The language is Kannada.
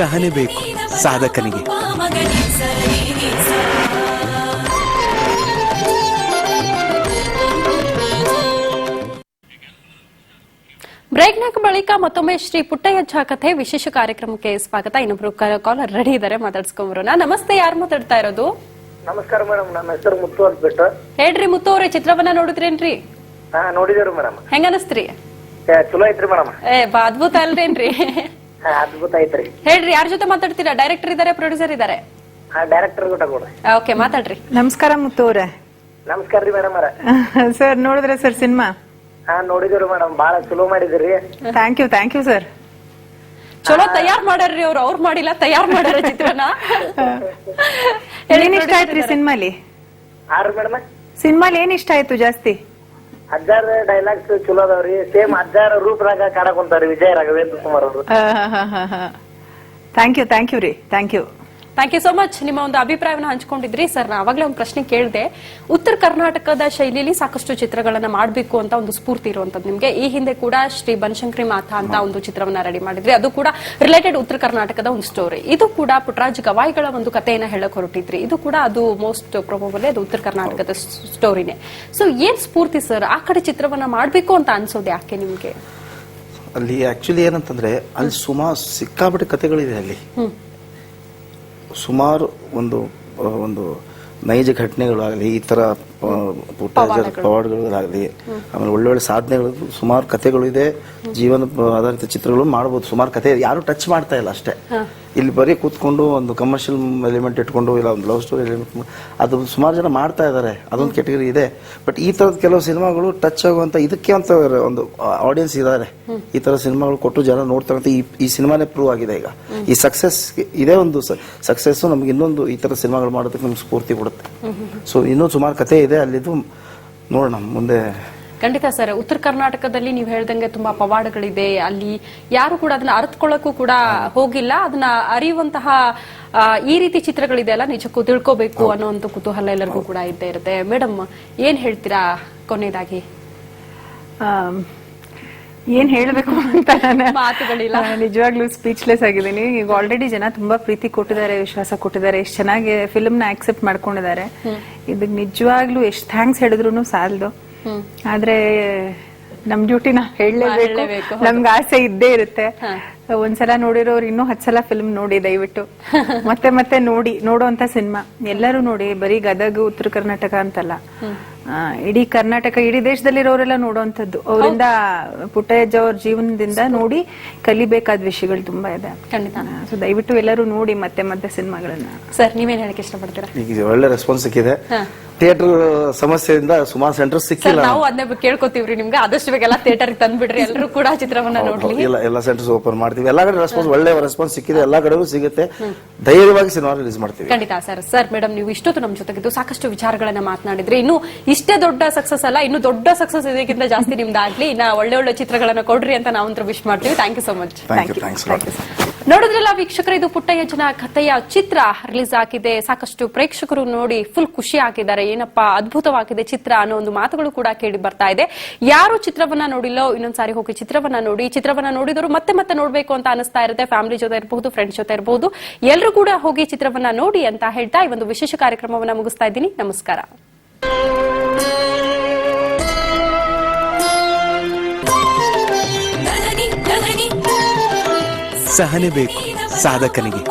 ಸಹನೆ ಬೇಕು ಸಾಧಕನಿಗೆ. ಬ್ರೇಕ್ನ ಬಳಿಕ ಮತ್ತೊಮ್ಮೆ ಶ್ರೀ ಪುಟ್ಟಯ್ಯಜ್ಜ ಕಥೆ ವಿಶೇಷ ಕಾರ್ಯಕ್ರಮಕ್ಕೆ ಸ್ವಾಗತ. ಇನ್ನೊಬ್ರು ಕಾಲರ್ ರೆಡಿ ಇದ್ದಾರೆ, ಮಾತಾಡ್ಸ್ಕೊಂಬರೋಣ. ನಮಸ್ತೆ, ಯಾರು ಮಾತಾಡ್ತಾ ಇರೋದು? ನಮಸ್ಕಾರ ಮೇಡಮ್, ನನ್ನ ಹೆಸರು ಮುತ್ತು ಅಂತ ಬಿಟ್ಟು. ಹೇಳ್ರಿ ಮುತ್ತು ಅವ್ರೆ, ಚಿತ್ರವನ್ನ ನೋಡಿದ್ರೇನ್ರಿ? ನೋಡಿದೇವ್ರಿ ಮೇಡಮ್. ಹೆಂಗ ಅನಸ್ತ್ರಿ? ಚಲೋ ಐತ್ರಿ ಮೇಡಮ್. ಅದ್ಭುತ ಅಲ್ರೇನ್ರಿ? ಅದ್ಭುತ ಐತ್ರಿ. ಹೇಳ್ರಿ, ಯಾರ ಜೊತೆ ಮಾತಾಡ್ತೀರಾ? ಡೈರೆಕ್ಟರ್ ಇದಾರೆ, ಪ್ರೊಡ್ಯೂಸರ್ ಇದಾರೆ? ಡೈರೆಕ್ಟರ್ ಕೂಡ ಕೂಡ. ಓಕೆ, ಮಾತಾಡ್ರಿ. ನಮಸ್ಕಾರ ಮುತ್ತು ಅವ್ರೆ. ನಮಸ್ಕಾರ ರೀ ಮೇಡಮ್. ಸರ್ ನೋಡಿದ್ರೆ ಸರ್ ಸಿನಿಮಾ? ನೋಡಿದೇವ್ರಿ ಮೇಡಮ್, ಬಾಳ ಚಲೋ ಮಾಡಿದ್ರಿ. Thank you sir. ಚಲೋ ತಯಾರ್ ಮಾಡ್ಯಾರ್ರಿ ಅವ್ರು ಮಾಡಿಲ್ಲ, ತಯಾರ್ ಮಾಡ್ಯಾರ ಚಿತ್ರನ. ಏನ್ ಇಷ್ಟ ಆಯ್ತ್ರಿ ಸಿನಿಮಾಲಿ? ಮೇಡಮ್, ಸಿನಿಮಾಲಿ ಏನ್ ಇಷ್ಟ ಆಯ್ತು ಜಾಸ್ತಿ? ಅಜ್ಜಾರ ಡೈಲಾಗ್ಸ್ ಚಲೋ ಅದಾವ್ರಿ. ಸೇಮ್ ಅಜ್ಜಾರ ರೂಪದಾಗ ಕಾಣಕೊಂತಾರಿ ವಿಜಯ ರಾಘವೇಂದ್ರ ಕುಮಾರ್ ಅವರು. ಥ್ಯಾಂಕ್ ಯು ರೀ. Thank you so much. ನಿಮ್ಮ ಒಂದು ಅಭಿಪ್ರಾಯವನ್ನು ಹಂಚಿಕೊಂಡಿದ್ರಿ ಸರ್. ಅವಾಗಲೇ ಒಂದು ಪ್ರಶ್ನೆ ಕೇಳಿದೆ. ಉತ್ತರ ಕರ್ನಾಟಕದ ಶೈಲಿಯಲ್ಲಿ ಸಾಕಷ್ಟು ಚಿತ್ರಗಳನ್ನ ಮಾಡಬೇಕು ಅಂತ ಒಂದು ಸ್ಫೂರ್ತಿ ಇರುವಂತದ್ದು ನಿಮ್ಗೆ. ಈ ಹಿಂದೆ ಕೂಡ ಶ್ರೀ ಬನಶಂಕರಿ ಮಾತಾ ಅಂತ ಒಂದು ಚಿತ್ರವನ್ನ ರೆಡಿ ಮಾಡಿದ್ರಿ. ಅದು ಕೂಡ ರಿಲೇಟೆಡ್ ಉತ್ತರ ಕರ್ನಾಟಕದ ಒಂದು ಸ್ಟೋರಿ. ಇದು ಕೂಡ ಪುಟ್ಟರಾಜ್ ಗವಾಯಿಗಳ ಒಂದು ಕಥೆಯನ್ನ ಹೇಳಕ್ ಹೊರಟಿದ್ರಿ. ಇದು ಕೂಡ ಅದು ಮೋಸ್ಟ್ ಪ್ರೊಬಬಲಿ ಅದು ಉತ್ತರ ಕರ್ನಾಟಕದ ಸ್ಟೋರಿನೇ. ಸೊ ಏನ್ ಸ್ಫೂರ್ತಿ ಸರ್ ಆ ಕಡೆ ಚಿತ್ರವನ್ನ ಮಾಡಬೇಕು ಅಂತ ಅನ್ಸೋದು ಯಾಕೆ ನಿಮ್ಗೆ? ಅಲ್ಲಿ ಆಕ್ಚುಲಿ ಏನಂತಂದ್ರೆ ಅಲ್ಲಿ ಸುಮಾರು ಸಿಕ್ಕಾಪಟ್ಟೆ ಕಥೆಗಳಿದೆ. ಅಲ್ಲಿ ಸುಮಾರು ಒಂದು ನೈಜ ಘಟನೆಗಳಾಗಲಿ, ಈ ತರ ಪವಾಡಗಳಾಗಲಿ, ಆಮೇಲೆ ಒಳ್ಳೊಳ್ಳೆ ಸಾಧನೆಗಳು, ಸುಮಾರು ಕಥೆಗಳು ಇದೆ. ಜೀವನ ಆಧಾರಿತ ಚಿತ್ರಗಳು ಮಾಡಬಹುದು. ಸುಮಾರು ಕಥೆ ಯಾರು ಟಚ್ ಮಾಡ್ತಾ ಇಲ್ಲ ಅಷ್ಟೇ. ಇಲ್ಲಿ ಬರೀ ಕೂತ್ಕೊಂಡು ಒಂದು ಕಮರ್ಷಿಯಲ್ ಎಲಿಮೆಂಟ್ ಇಟ್ಕೊಂಡು ಇಲ್ಲ ಒಂದು ಲವ್ ಸ್ಟೋರಿ ಎಲಿಮೆಂಟ್, ಅದು ಸುಮಾರು ಜನ ಮಾಡ್ತಾ ಇದ್ದಾರೆ. ಅದೊಂದು ಕೆಟಗರಿ ಇದೆ. ಬಟ್ ಈ ತರದ ಕೆಲವು ಸಿನಿಮಾಗಳು ಟಚ್ ಆಗುವಂತ ಇದಕ್ಕೆ ಅಂತ ಒಂದು ಆಡಿಯನ್ಸ್ ಇದ್ದಾರೆ. ಈ ತರ ಸಿನಿಮಾಗಳು ಕೊಟ್ಟು ಜನ ನೋಡ್ತಾರೆ. ಈ ಸಿನಿಮಾನೇ ಪ್ರೂವ್ ಆಗಿದೆ. ಈಗ ಈ ಸಕ್ಸಸ್ ಇದೇ ಒಂದು ಸಕ್ಸಸ್ ನಮ್ಗೆ ಇನ್ನೊಂದು ಈ ತರ ಸಿನಿಮಾಗಳು ಮಾಡೋದಕ್ಕೆ ನಮ್ಗೆ ಸ್ಫೂರ್ತಿ ಕೊಡುತ್ತೆ. ಸೊ ಇನ್ನೂ ಸುಮಾರು ಕಥೆ ಇದೆ ಅಲ್ಲಿದ್ದು, ನೋಡೋಣ ಮುಂದೆ. ಖಂಡಿತ ಸರ್. ಉತ್ತರ ಕರ್ನಾಟಕದಲ್ಲಿ ನೀವು ಹೇಳ್ದಂಗೆ ತುಂಬಾ ಪವಾಡಗಳಿದೆ. ಅಲ್ಲಿ ಯಾರು ಕೂಡ ಅದನ್ನ ಅರ್ಥಕೊಳ್ಳಕ್ಕೂ ಕೂಡ ಹೋಗಿಲ್ಲ. ಅದನ್ನ ಅರಿಯುವಂತಹ ಈ ರೀತಿ ಚಿತ್ರಗಳಿದೆ ಅಲ್ಲ, ನಿಜಕ್ಕೂ ತಿಳ್ಕೋಬೇಕು ಅನ್ನೋ ಒಂದು ಕುತೂಹಲ ಎಲ್ಲರಿಗೂ ಕೂಡ ಇದ್ದೇ ಇರುತ್ತೆ. ಮೇಡಮ್, ಏನ್ ಹೇಳ್ತೀರಾ ಕೊನೆಯದಾಗಿ? ಏನ್ ಹೇಳ್ಬೇಕು ಅಂತ ಮಾತುಗಳಿಲ್ಲ, ನಿಜವಾಗ್ಲೂ ಸ್ಪೀಚ್ಲೆಸ್ ಆಗಿದ್ದೀನಿ. ಈಗ ಆಲ್ರೆಡಿ ಜನ ತುಂಬಾ ಪ್ರೀತಿ ಕೊಟ್ಟಿದ್ದಾರೆ, ವಿಶ್ವಾಸ ಕೊಟ್ಟಿದ್ದಾರೆ, ಎಷ್ಟು ಚೆನ್ನಾಗಿ ಫಿಲ್ಮ್ ನ ಆಕ್ಸೆಪ್ಟ್ ಮಾಡ್ಕೊಂಡಿದ್ದಾರೆ. ಇದಕ್ ನಿಜವಾಗ್ಲೂ ಎಷ್ಟು ಥ್ಯಾಂಕ್ಸ್ ಹೇಳಿದ್ರು ಸಾಲದು. ಆದ್ರೆ ನಮ್ ಡ್ಯೂಟಿನ ಹೇಳಲೇಬೇಕು. ನಮ್ಗೆ ಆಸೆ ಇದ್ದೇ ಇರುತ್ತೆ. ಒಂದ್ಸಲ ನೋಡಿರೋರು ಇನ್ನೂ 10 ಸಲ ಫಿಲ್ಮ್ ನೋಡಿ, ದಯವಿಟ್ಟು ಮತ್ತೆ ನೋಡುವಂತ ಸಿನಿಮಾ ಎಲ್ಲರೂ ನೋಡಿ. ಬರೀ ಗದಗ ಉತ್ತರ ಕರ್ನಾಟಕ ಅಂತಲ್ಲ, ಇಡೀ ಕರ್ನಾಟಕ, ಇಡೀ ದೇಶದಲ್ಲಿರೋರೆಲ್ಲ ನೋಡುವಂತದ್ದು. ಅವರಿಂದ ಪುಟ್ಟಯ್ಯಜ್ಜ ಅವ್ರ ಜೀವನದಿಂದ ನೋಡಿ ಕಲಿಬೇಕಾದ ವಿಷಯಗಳು ತುಂಬಾ ಇದೆ. ಖಂಡಿತ. ಸೊ ದಯವಿಟ್ಟು ಎಲ್ಲರೂ ನೋಡಿ ಮತ್ತೆ ಸಿನಿಮಾಗಳನ್ನ. ಸರ್, ನೀವೇನ್ ಹೇಳಕ್ ಇಷ್ಟಪಡ್ತೀರಾ? ಈಗ ಒಳ್ಳೆ ರೆಸ್ಪಾನ್ಸ್ ಸಿಕ್ಕಿದೆ. ಥಿಯೇಟರ್ ಸಮಸ್ಯೆಯಿಂದ ಸುಮಾರು ಸೆಂಟರ್ ಸಿಕ್ಕಿಲ್ಲ. ನಾವು ಅದನ್ನ ಕೇಳ್ಕೊತೀವ್ರಿ ನಿಮ್ಗೆ. ಆದಷ್ಟು ಬೇಗ ಎಲ್ಲ ಥಿಯೇಟರ್ ತಂದ್ಬಿಡ್ರಿ, ಎಲ್ಲರೂ ಕೂಡ ಚಿತ್ರವನ್ನ ನೋಡ್ಲಿ. ಎಲ್ಲ ಸೆಂಟರ್ಸ್ ಓಪನ್ ಮಾಡ್ತೀವಿ. ಎಲ್ಲಾ ಕಡೆ ರೆಸ್ಪಾನ್ಸ್, ಒಳ್ಳೆ ರೆಸ್ಪಾನ್ಸ್ ಸಿಕ್ಕಿದೆ. ಎಲ್ಲಾ ಕಡೆಗೂ ಸಿಗುತ್ತೆ. ಧೈರ್ಯವಾಗಿ ಸಿನಿಮಾ ರಿಲೀಸ್ ಮಾಡ್ತೀವಿ. ಖಂಡಿತ ಸರ್. ಮೇಡಮ್, ನೀವು ಇಷ್ಟೊತ್ತು ನಮ್ ಜೊತೆಗಿದ್ದು ಸಾಕಷ್ಟು ವಿಚಾರಗಳನ್ನ ಮಾತನಾಡಿದ್ರಿ. ಇನ್ನು ಇಷ್ಟೇ ದೊಡ್ಡ ಸಕ್ಸಸ್ ಅಲ್ಲ, ಇನ್ನು ದೊಡ್ಡ ಸಕ್ಸಸ್ ಇದಕ್ಕಿಂತ ಜಾಸ್ತಿ ನಿಮ್ದಾಗ್ಲಿ. ಇನ್ನ ಒಳ್ಳೆ ಚಿತ್ರಗಳನ್ನ ಕೊಡ್ರಿ ಅಂತ ನಾವಂತೂ ವಿಶ್ ಮಾಡ್ತೀವಿ. Thank you so much. ನೋಡಿದ್ರಲ್ಲ ವೀಕ್ಷಕರು, ಇದು ಪುಟ್ಟಯ್ಯಜ್ಜನ ಕಥೆಯ ಚಿತ್ರ ರಿಲೀಸ್ ಆಗಿದೆ. ಸಾಕಷ್ಟು ಪ್ರೇಕ್ಷಕರು ನೋಡಿ ಫುಲ್ ಖುಷಿ ಆಗಿದ್ದಾರೆ. ಏನಪ್ಪಾ ಅದ್ಭುತವಾಗಿದೆ ಚಿತ್ರ ಅನ್ನೋ ಒಂದು ಮಾತುಗಳು ಕೂಡ ಕೇಳಿ ಬರ್ತಾ ಇದೆ. ಯಾರು ಚಿತ್ರವನ್ನ ನೋಡಿಲ್ಲೋ ಇನ್ನೊಂದ್ಸಾರಿ ಹೋಗಿ ಚಿತ್ರವನ್ನ ನೋಡಿ. ಚಿತ್ರವನ್ನ ನೋಡಿದವರು ಮತ್ತೆ ನೋಡ್ಬೇಕು ಅಂತ ಅನಿಸ್ತಾ ಇರುತ್ತೆ. ಫ್ಯಾಮಿಲಿ ಜೊತೆ ಇರಬಹುದು, ಫ್ರೆಂಡ್ಸ್ ಜೊತೆ ಇರಬಹುದು, ಎಲ್ಲರೂ ಕೂಡ ಹೋಗಿ ಚಿತ್ರವನ್ನ ನೋಡಿ ಅಂತ ಹೇಳ್ತಾ ಈ ಒಂದು ವಿಶೇಷ ಕಾರ್ಯಕ್ರಮವನ್ನ ಮುಗಿಸ್ತಾ ಇದ್ದೀನಿ. ನಮಸ್ಕಾರ. ಸಹನೆ ಬೇಕು ಸಾಧಕನಿಗೆ.